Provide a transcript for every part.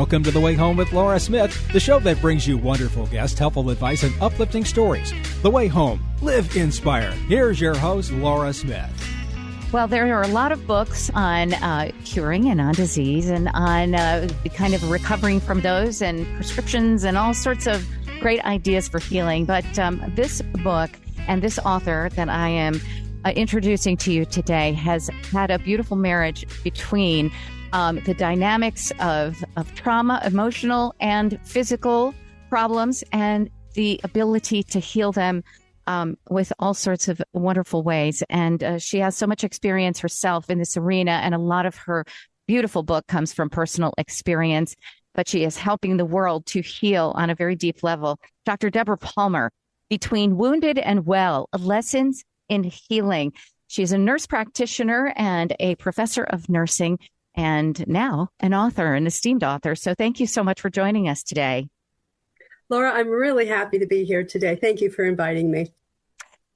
Welcome to The Way Home with Laura Smith, the show that brings you wonderful guests, helpful advice, and uplifting stories. The Way Home. Live inspired. Here's your host, Laura Smith. Well, there are a lot of books on curing and on disease and on kind of recovering from those and prescriptions and all sorts of great ideas for healing. But this book and this author that I am introducing to you today has had a beautiful marriage between the dynamics of trauma, emotional and physical problems, and the ability to heal them with all sorts of wonderful ways. And she has so much experience herself in this arena, and a lot of her beautiful book comes from personal experience, but she is helping the world to heal on a very deep level. Dr. Debra Palmer, Between Wounded and Well, Lessons in Healing. She's a nurse practitioner and a professor of nursing, and now an author, an esteemed author. So thank you so much for joining us today. Laura, I'm really happy to be here today. Thank you for inviting me.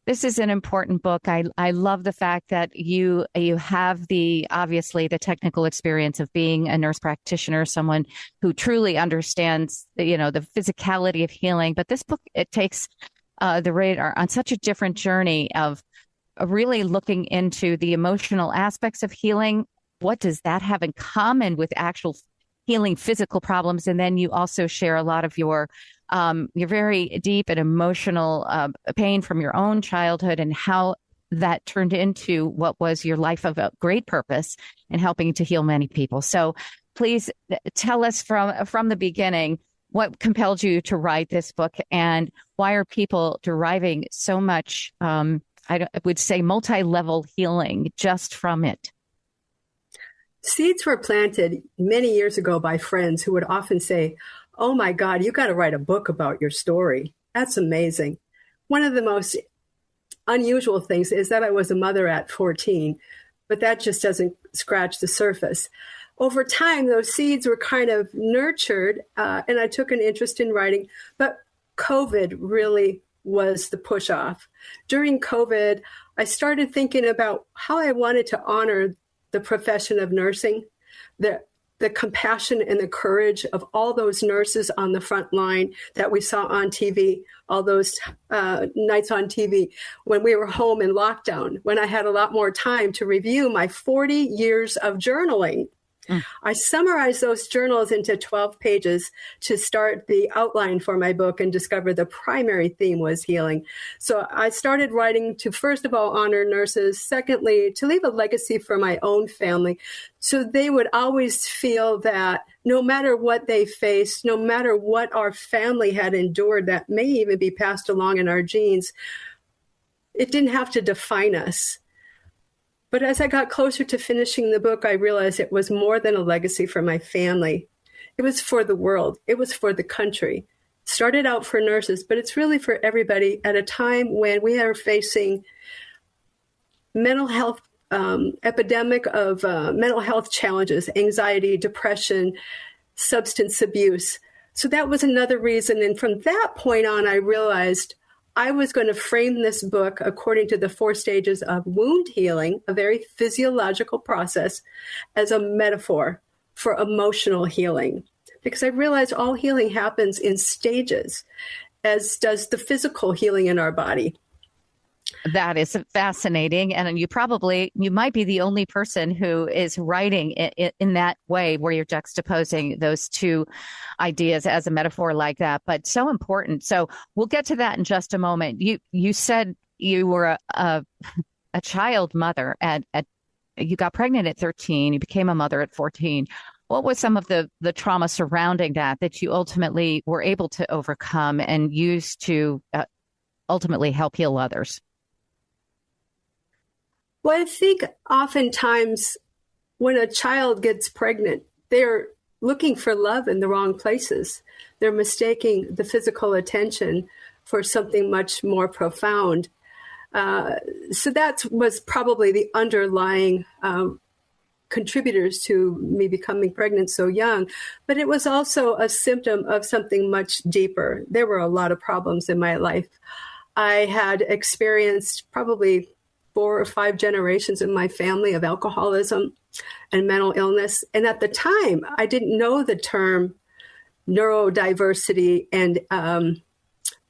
This is an important book. I love the fact that you have obviously the technical experience of being a nurse practitioner, someone who truly understands the physicality of healing. But this book, it takes the reader on such a different journey of really looking into the emotional aspects of healing. What does that have in common with actual healing physical problems? And then you also share a lot of your very deep and emotional pain from your own childhood and how that turned into what was your life of a great purpose in helping to heal many people. So please tell us from the beginning, what compelled you to write this book, and why are people deriving so much, I would say, multi-level healing just from it? Seeds were planted many years ago by friends who would often say, "Oh my God, you got to write a book about your story. That's amazing." One of the most unusual things is that I was a mother at 14, but that just doesn't scratch the surface. Over time, those seeds were kind of nurtured, and I took an interest in writing, but COVID really was the push off. During COVID, I started thinking about how I wanted to honor the profession of nursing, the compassion and the courage of all those nurses on the front line that we saw on TV, all those nights on TV when we were home in lockdown, when I had a lot more time to review my 40 years of journaling. I summarized those journals into 12 pages to start the outline for my book and discovered the primary theme was healing. So I started writing to, first of all, honor nurses. Secondly, to leave a legacy for my own family, so they would always feel that no matter what they faced, no matter what our family had endured that may even be passed along in our genes, it didn't have to define us. But as I got closer to finishing the book, I realized it was more than a legacy for my family. It was for the world. It was for the country. It started out for nurses, but it's really for everybody at a time when we are facing mental health, epidemic of mental health challenges, anxiety, depression, substance abuse. So that was another reason. And from that point on, I realized I was going to frame this book according to the 4 stages of wound healing, a very physiological process, as a metaphor for emotional healing. Because I realized all healing happens in stages, as does the physical healing in our body. That is fascinating. And you might be the only person who is writing in that way, where you're juxtaposing those two ideas as a metaphor like that, but so important. So we'll get to that in just a moment. You said you were a child mother you got pregnant at 13, you became a mother at 14. What was some of the trauma surrounding that you ultimately were able to overcome and use to ultimately help heal others? Well, I think oftentimes when a child gets pregnant, they're looking for love in the wrong places. They're mistaking the physical attention for something much more profound. So that was probably the underlying contributors to me becoming pregnant so young. But it was also a symptom of something much deeper. There were a lot of problems in my life. I had experienced probably 4 or 5 generations in my family of alcoholism and mental illness. And at the time, I didn't know the term neurodiversity and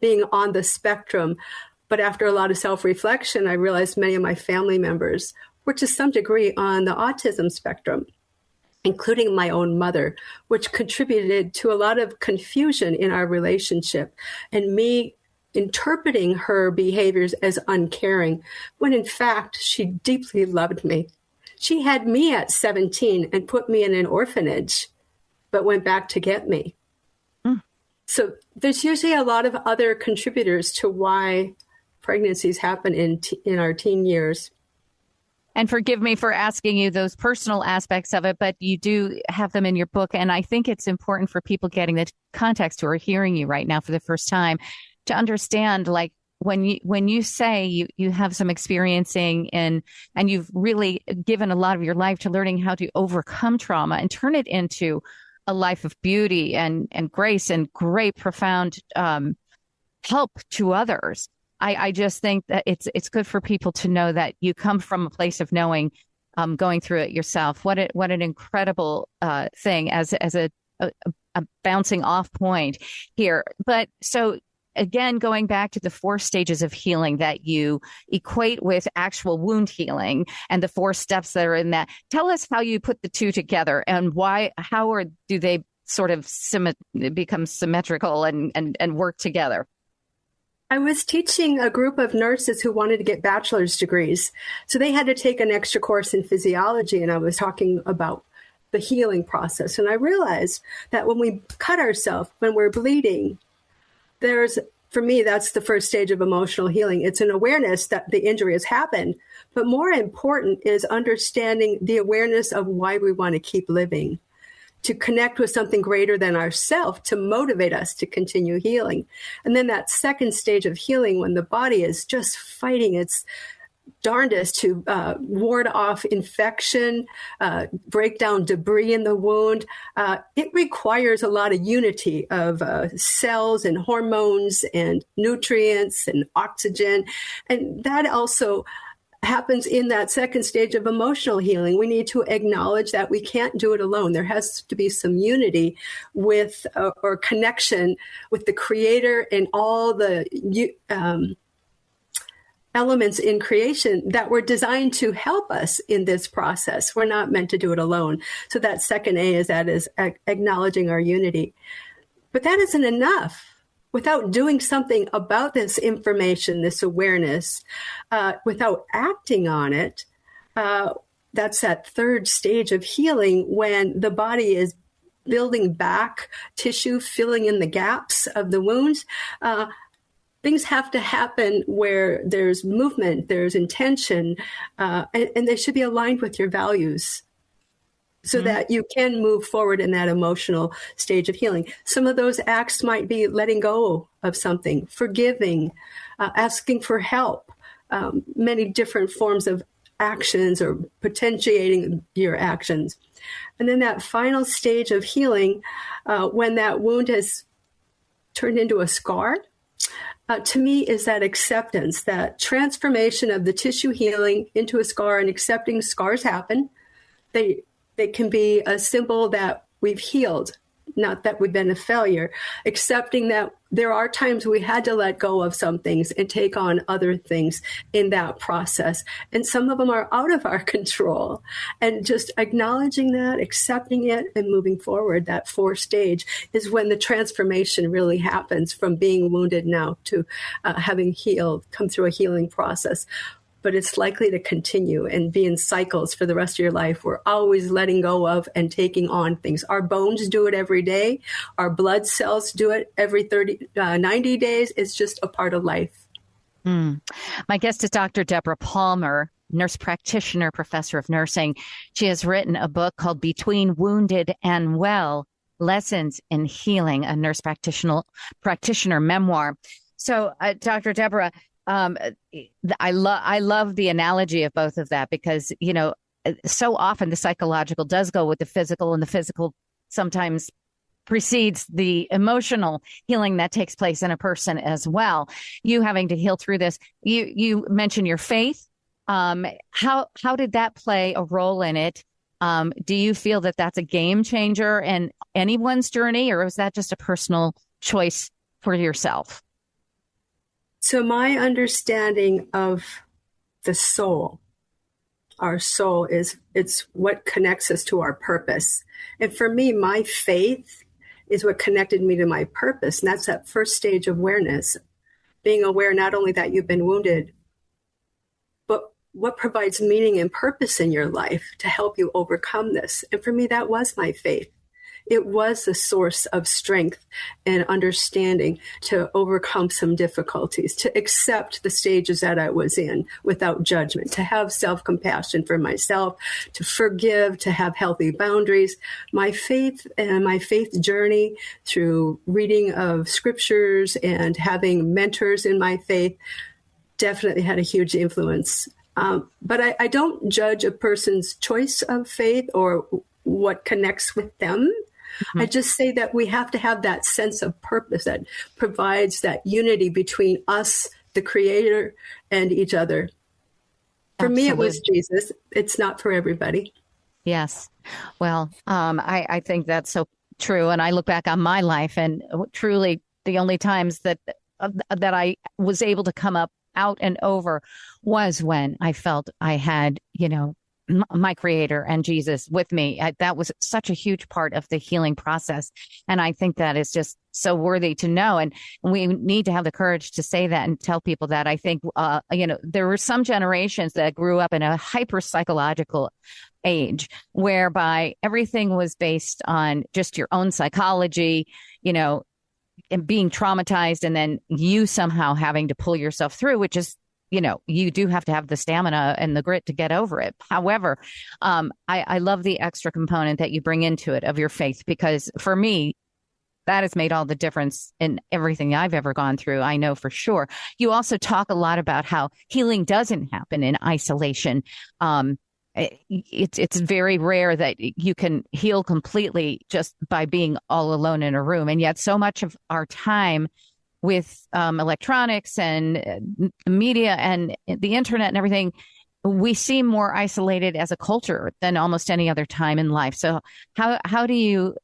being on the spectrum. But after a lot of self-reflection, I realized many of my family members were to some degree on the autism spectrum, including my own mother, which contributed to a lot of confusion in our relationship and me interpreting her behaviors as uncaring, when in fact, she deeply loved me. She had me at 17 and put me in an orphanage, but went back to get me. So there's usually a lot of other contributors to why pregnancies happen in our teen years. And forgive me for asking you those personal aspects of it, but you do have them in your book. And I think it's important for people getting the context who are hearing you right now for the first time to understand, like, when you say you have some experiencing and you've really given a lot of your life to learning how to overcome trauma and turn it into a life of beauty and grace and great, profound help to others. I just think that it's good for people to know that you come from a place of knowing, going through it yourself. What an incredible thing as a bouncing off point here. But so again, going back to the 4 stages of healing that you equate with actual wound healing and the 4 steps that are in that. Tell us how you put the 2 together and do they sort of become symmetrical and work together? I was teaching a group of nurses who wanted to get bachelor's degrees. So they had to take an extra course in physiology, and I was talking about the healing process. And I realized that when we cut ourselves, when we're bleeding, for me, that's the first stage of emotional healing. It's an awareness that the injury has happened. But more important is understanding the awareness of why we want to keep living, to connect with something greater than ourselves, to motivate us to continue healing. And then that second stage of healing, when the body is just fighting its darndest to ward off infection, break down debris in the wound, it requires a lot of unity of cells and hormones and nutrients and oxygen. And that also happens in that second stage of emotional healing. We need to acknowledge that we can't do it alone. There has to be some unity with or connection with the Creator and all the elements in creation that were designed to help us in this process. We're not meant to do it alone. So that second A is acknowledging our unity. But that isn't enough. Without doing something about this information, this awareness, without acting on it, that's that third stage of healing when the body is building back tissue, filling in the gaps of the wounds. Things have to happen where there's movement, there's intention, and they should be aligned with your values so that you can move forward in that emotional stage of healing. Some of those acts might be letting go of something, forgiving, asking for help, many different forms of actions or potentiating your actions. And then that final stage of healing, when that wound has turned into a scar, to me is that acceptance, that transformation of the tissue healing into a scar, and accepting scars happen. They can be a symbol that we've healed, not that we've been a failure. Accepting that there are times we had to let go of some things and take on other things in that process. And some of them are out of our control. And just acknowledging that, accepting it, and moving forward, that 4th stage is when the transformation really happens from being wounded now to having healed, come through a healing process. But it's likely to continue and be in cycles for the rest of your life. We're always letting go of and taking on things. Our bones do it every day. Our blood cells do it every 90 days. It's just a part of life. My guest is Dr. Debra Palmer, nurse practitioner, professor of nursing. She has written a book called Between Wounded and Well, Lessons in Healing, a nurse practitioner memoir. So, Dr. Debra, I love the analogy of both of that because, so often the psychological does go with the physical, and the physical sometimes precedes the emotional healing that takes place in a person as well. You having to heal through this. You mentioned your faith, How did that play a role in it? Do you feel that that's a game changer in anyone's journey, or was that just a personal choice for yourself? So my understanding of the soul, our soul it's what connects us to our purpose. And for me, my faith is what connected me to my purpose. And that's that first stage of awareness, being aware not only that you've been wounded, but what provides meaning and purpose in your life to help you overcome this. And for me, that was my faith. It was the source of strength and understanding to overcome some difficulties, to accept the stages that I was in without judgment, to have self-compassion for myself, to forgive, to have healthy boundaries. My faith and my faith journey through reading of scriptures and having mentors in my faith definitely had a huge influence. But I don't judge a person's choice of faith or what connects with them. Mm-hmm. I just say that we have to have that sense of purpose that provides that unity between us, the Creator, and each other. For me, it was Jesus. It's not for everybody. Yes. Well, I think that's so true. And I look back on my life, and truly the only times that I was able to come up out and over was when I felt I had, my Creator and Jesus with me. That was such a huge part of the healing process. And I think that is just so worthy to know. And we need to have the courage to say that and tell people that. I think, there were some generations that grew up in a hyper psychological age whereby everything was based on just your own psychology, and being traumatized, and then you somehow having to pull yourself through, which is, you do have to have the stamina and the grit to get over it. However, I love the extra component that you bring into it of your faith, because for me, that has made all the difference in everything I've ever gone through. I know for sure. You also talk a lot about how healing doesn't happen in isolation. It's very rare that you can heal completely just by being all alone in a room. And yet so much of our time with electronics and media and the internet and everything, we seem more isolated as a culture than almost any other time in life. So how do you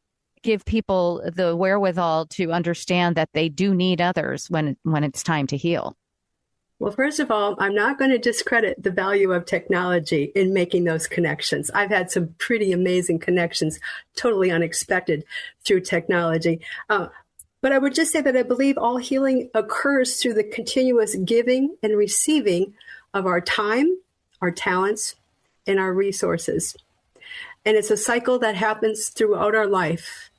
give people the wherewithal to understand that they do need others when it's time to heal? Well, first of all, I'm not going to discredit the value of technology in making those connections. I've had some pretty amazing connections, totally unexpected through technology. But I would just say that I believe all healing occurs through the continuous giving and receiving of our time, our talents, and our resources. And it's a cycle that happens throughout our life.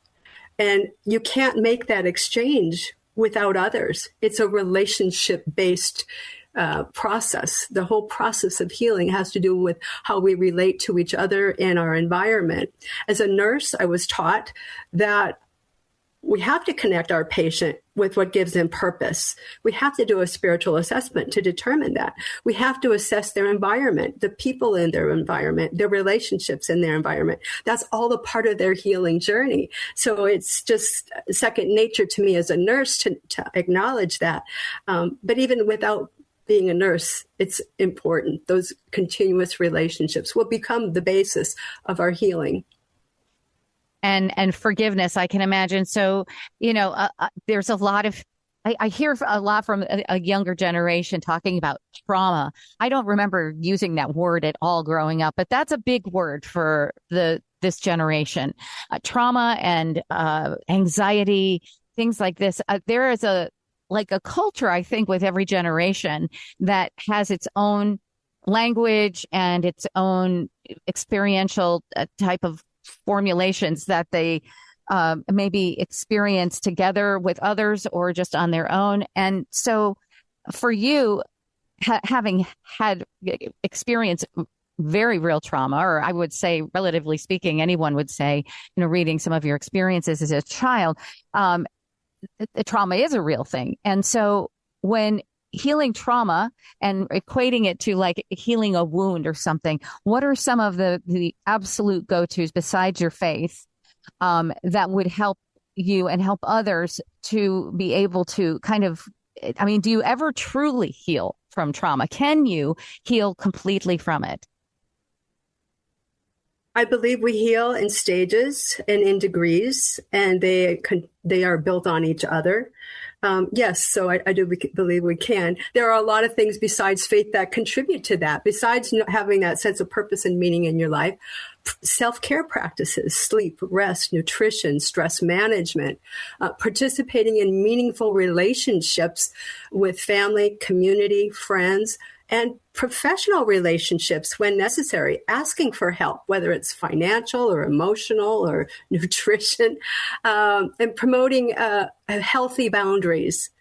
And you can't make that exchange without others. It's a relationship-based process. The whole process of healing has to do with how we relate to each other and our environment. As a nurse, I was taught that we have to connect our patient with what gives them purpose. We have to do a spiritual assessment to determine that. We have to assess their environment, the people in their environment, their relationships in their environment. That's all a part of their healing journey. So it's just second nature to me as a nurse to acknowledge that. But even without being a nurse, it's important. Those continuous relationships will become the basis of our healing. And forgiveness, I can imagine. So, there's a lot of, I hear a lot from a younger generation talking about trauma. I don't remember using that word at all growing up, but that's a big word for this generation. Trauma and anxiety, things like this. There is a culture, I think, with every generation that has its own language and its own experiential type of formulations that they maybe experience together with others or just on their own. And so for you, having had experienced very real trauma, or I would say, relatively speaking, anyone would say, reading some of your experiences as a child, the trauma is a real thing. And so when healing trauma and equating it to like healing a wound or something, what are some of the absolute go-tos besides your faith that would help you and help others to be able to kind of, do you ever truly heal from trauma? Can you heal completely from it? I believe we heal in stages and in degrees, and they are built on each other. Yes, so I do believe we can. There are a lot of things besides faith that contribute to that. Besides having that sense of purpose and meaning in your life, self-care practices, sleep, rest, nutrition, stress management, participating in meaningful relationships with family, community, friends, and professional relationships when necessary, asking for help, whether it's financial or emotional or nutrition, and promoting healthy boundaries,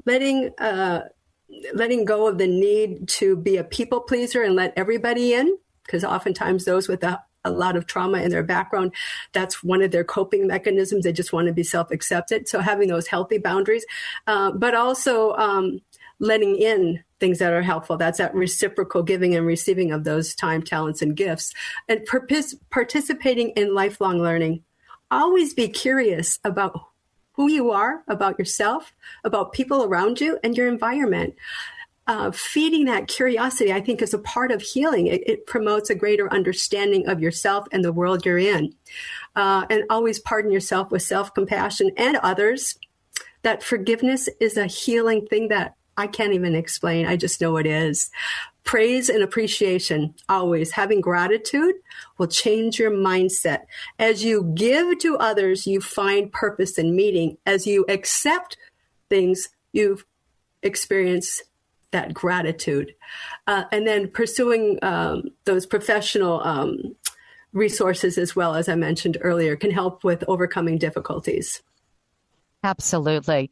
letting go of the need to be a people pleaser and let everybody in, because oftentimes those with a lot of trauma in their background, that's one of their coping mechanisms. They just want to be self-accepted. So having those healthy boundaries, but also letting in things that are helpful. That's that reciprocal giving and receiving of those time, talents, and gifts. And participating in lifelong learning. Always be curious about who you are, about yourself, about people around you, and your environment. Feeding that curiosity, I think, is a part of healing. It promotes a greater understanding of yourself and the world you're in. And always pardon yourself with self-compassion and others. That forgiveness is a healing thing that I can't even explain. I just know it is. Praise and appreciation, always. Having gratitude will change your mindset. As you give to others, you find purpose and meaning. As you accept things, you experience that gratitude. And then pursuing those professional resources, as well, as I mentioned earlier, can help with overcoming difficulties. Absolutely.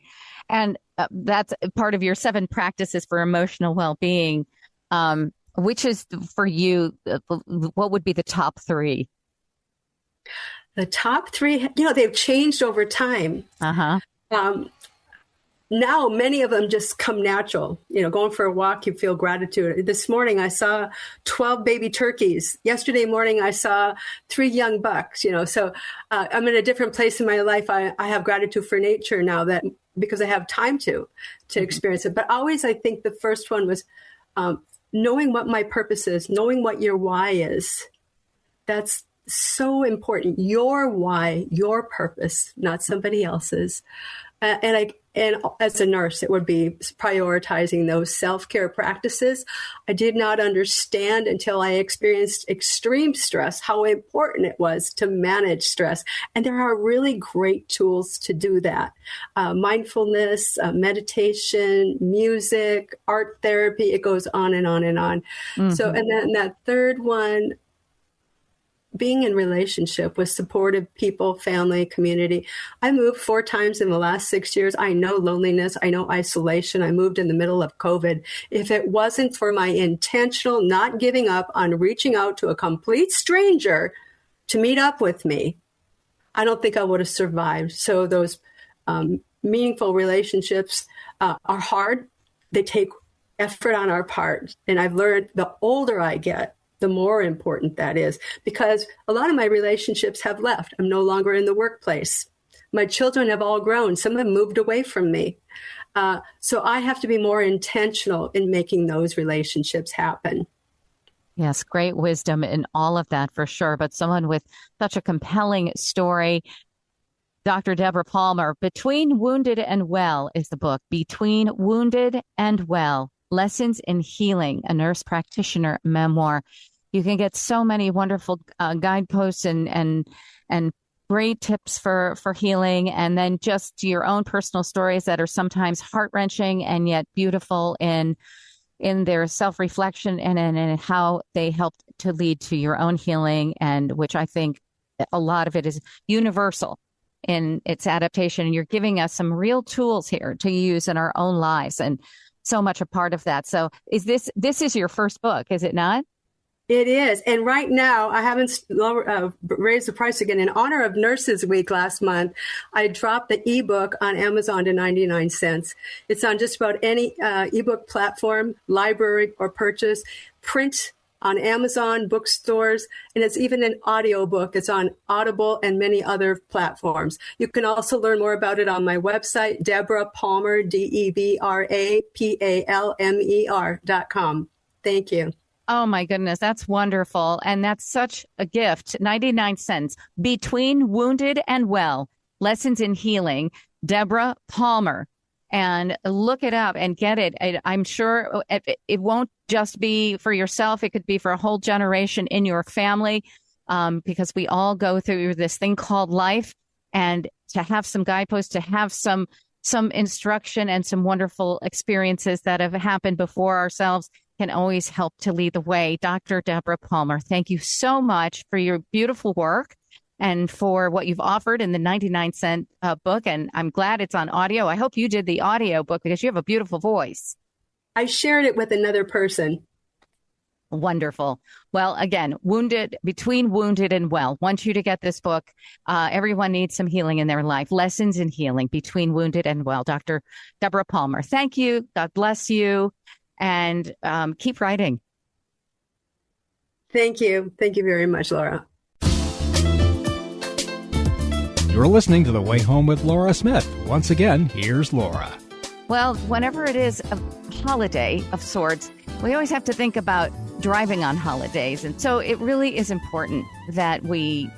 And that's part of your 7 practices for emotional well-being. Which is, for you, what would be the top 3? The top 3, they've changed over time. Now, many of them just come natural. Going for a walk, you feel gratitude. This morning, I saw 12 baby turkeys. Yesterday morning, I saw 3 young bucks. So I'm in a different place in my life. I have gratitude for nature now, that because I have time to experience it. But always, I think the first one was knowing what my purpose is, knowing what your why is. That's so important. Your why, your purpose, not somebody else's. And as a nurse, it would be prioritizing those self-care practices. I did not understand until I experienced extreme stress how important it was to manage stress. And there are really great tools to do that. Mindfulness, meditation, music, art therapy, it goes on and on and on. Mm-hmm. So, and then that third one, being in relationship with supportive people, family, community. I moved 4 times in the last 6 years. I know loneliness. I know isolation. I moved in the middle of COVID. If it wasn't for my intentional not giving up on reaching out to a complete stranger to meet up with me, I don't think I would have survived. So those meaningful relationships are hard. They take effort on our part. And I've learned the older I get, the more important that is, because a lot of my relationships have left. I'm no longer in the workplace. My children have all grown. Some have moved away from me. So I have to be more intentional in making those relationships happen. Yes, great wisdom in all of that, for sure. But someone with such a compelling story. Dr. Debra Palmer, Between Wounded and Well is the book. Between Wounded and Well, Lessons in Healing, a nurse practitioner memoir. You can get so many wonderful guideposts and great tips for healing, and then just your own personal stories that are sometimes heart-wrenching and yet beautiful in their self-reflection and in how they helped to lead to your own healing, and which I think a lot of it is universal in its adaptation. And you're giving us some real tools here to use in our own lives, and so much a part of that. So this is your first book, is it not? It is. And right now, I haven't raised the price again. In honor of Nurses Week last month, I dropped the ebook on Amazon to 99 cents. It's on just about any ebook platform, library, or purchase. Print on Amazon, bookstores, and it's even an audiobook. It's on Audible and many other platforms. You can also learn more about it on my website, Debra Palmer, DebraPalmer.com. Thank you. Oh my goodness, that's wonderful. And that's such a gift. 99 cents. Between Wounded and Well, Lessons in Healing, Debra Palmer. And look it up and get it. I'm sure it won't just be for yourself. It could be for a whole generation in your family, because we all go through this thing called life. And to have some guideposts, to have some instruction and some wonderful experiences that have happened before ourselves can always help to lead the way. Dr. Debra Palmer, thank you so much for your beautiful work and for what you've offered in the 99-cent book. And I'm glad it's on audio. I hope you did the audio book because you have a beautiful voice. I shared it with another person. Wonderful. Well, again, Between Wounded and Well. Want you to get this book. Everyone needs some healing in their life. Lessons in Healing, Between Wounded and Well. Dr. Debra Palmer, thank you. God bless you. And keep writing. Thank you. Thank you very much, Laura. You're listening to The Way Home with Laura Smith. Once again, here's Laura. Well, whenever it is a holiday of sorts, we always have to think about driving on holidays. And so it really is important that we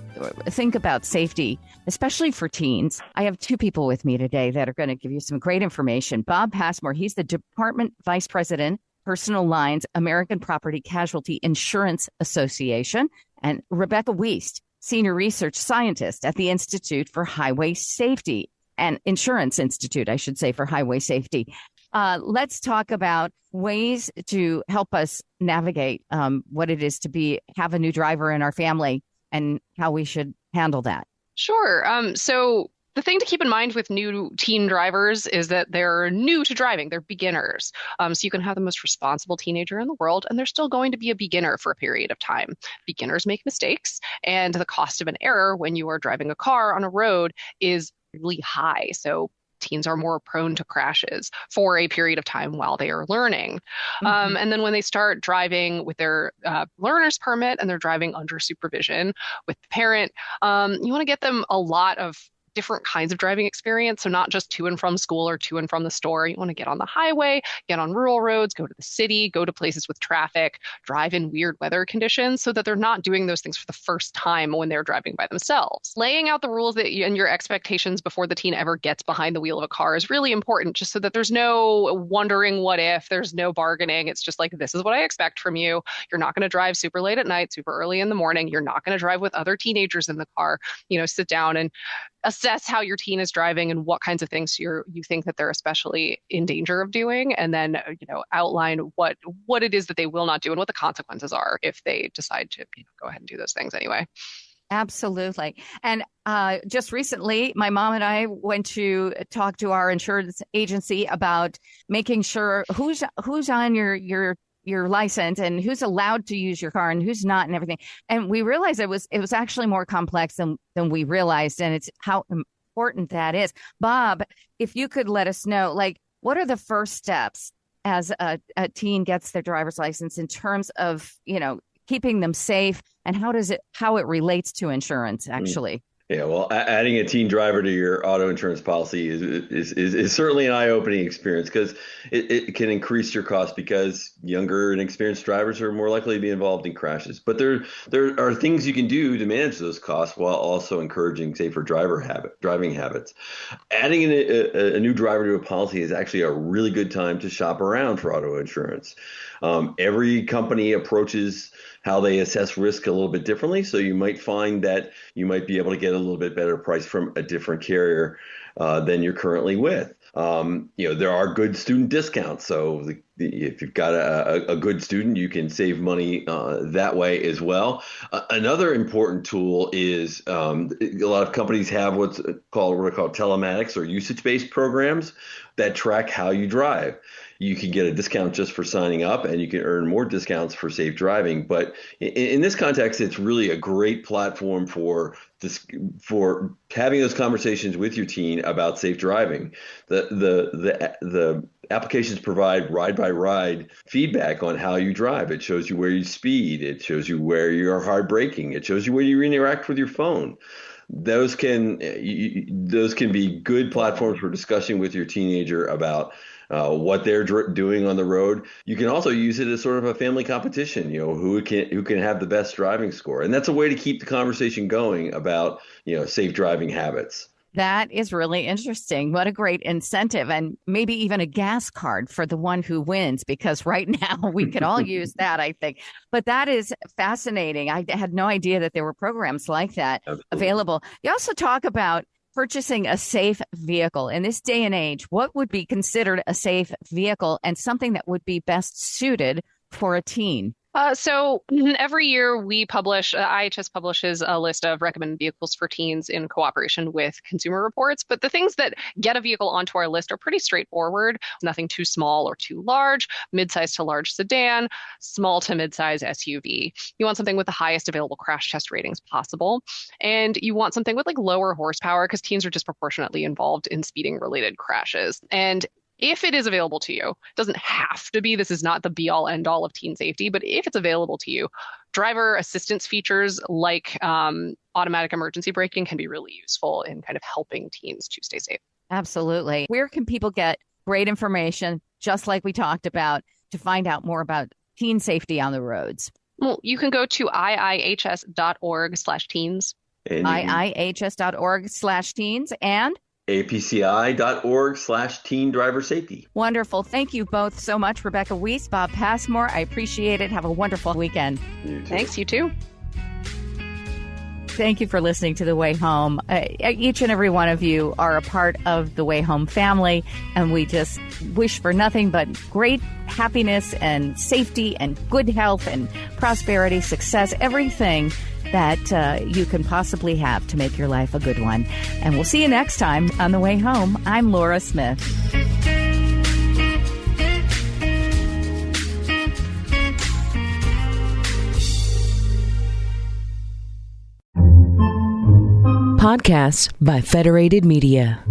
think about safety, especially for teens. I have two people with me today that are going to give you some great information. Bob Passmore, he's the Department Vice President, Personal Lines, American Property Casualty Insurance Association, and Rebecca Wiest, Senior Research Scientist at the Institute for Highway Safety, and Insurance Institute, I should say, for Highway Safety. Let's talk about ways to help us navigate what it is to have a new driver in our family and how we should handle that. Sure. So the thing to keep in mind with new teen drivers is that they're new to driving. They're beginners. So you can have the most responsible teenager in the world, and they're still going to be a beginner for a period of time. Beginners make mistakes, and the cost of an error when you are driving a car on a road is really high. So teens are more prone to crashes for a period of time while they are learning. Mm-hmm. And then when they start driving with their learner's permit and they're driving under supervision with the parent, you want to get them a lot of different kinds of driving experience. So not just to and from school or to and from the store. You want to get on the highway, get on rural roads, go to the city, go to places with traffic, drive in weird weather conditions so that they're not doing those things for the first time when they're driving by themselves. Laying out the rules and your expectations before the teen ever gets behind the wheel of a car is really important, just so that there's no wondering what if, there's no bargaining. It's just like, this is what I expect from you. You're not going to drive super late at night, super early in the morning. You're not going to drive with other teenagers in the car. Sit down and assess how your teen is driving and what kinds of things you think that they're especially in danger of doing, and then outline what it is that they will not do and what the consequences are if they decide to go ahead and do those things anyway. Absolutely. And just recently, my mom and I went to talk to our insurance agency about making sure who's on your license and who's allowed to use your car and who's not and everything. And we realized it was actually more complex than we realized. And it's how important that is. Bob, if you could let us know, what are the first steps as a teen gets their driver's license in terms of, keeping them safe, and how it relates to insurance, actually? Yeah, well, adding a teen driver to your auto insurance policy is certainly an eye-opening experience, because it can increase your costs because younger and experienced drivers are more likely to be involved in crashes. But there are things you can do to manage those costs while also encouraging safer driving habits. Adding a new driver to a policy is actually a really good time to shop around for auto insurance. Every company approaches how they assess risk a little bit differently. So you might find that you might be able to get a little bit better price from a different carrier than you're currently with. There are good student discounts. So if you've got a good student, you can save money that way as well. Another important tool is a lot of companies have what are called telematics or usage-based programs that track how you drive. You can get a discount just for signing up, and you can earn more discounts for safe driving. But in this context, it's really a great platform for having those conversations with your teen about safe driving. The applications provide ride ride-by-ride feedback on how you drive. It shows you where you speed. It shows you where you're hard braking. It shows you where you interact with your phone. Those can be good platforms for discussion with your teenager about what they're doing on the road. You can also use it as sort of a family competition, who can have the best driving score. And that's a way to keep the conversation going about, safe driving habits. That is really interesting. What a great incentive, and maybe even a gas card for the one who wins, because right now we could all use that, I think. But that is fascinating. I had no idea that there were programs like that available. You also talk about purchasing a safe vehicle. In this day and age, what would be considered a safe vehicle and something that would be best suited for a teen? So every year we publish, IHS publishes a list of recommended vehicles for teens in cooperation with Consumer Reports. But the things that get a vehicle onto our list are pretty straightforward. Nothing too small or too large, midsize to large sedan, small to midsize SUV. You want something with the highest available crash test ratings possible. And you want something with lower horsepower, because teens are disproportionately involved in speeding related crashes. And if it is available to you, it doesn't have to be, this is not the be all end all of teen safety, but if it's available to you, driver assistance features like automatic emergency braking can be really useful in kind of helping teens to stay safe. Absolutely. Where can people get great information, just like we talked about, to find out more about teen safety on the roads? Well, you can go to IIHS.org/teens. IIHS.org/teens and APCI.org/teen driver safety. Wonderful. Thank you both so much, Rebecca Weiss, Bob Passmore. I appreciate it. Have a wonderful weekend. Thanks, you too. Thank you for listening to The Way Home. Each and every one of you are a part of The Way Home family, and we just wish for nothing but great happiness and safety and good health and prosperity, success, everything that you can possibly have to make your life a good one. And we'll see you next time on The Way Home. I'm Laura Smith. Podcasts by Federated Media.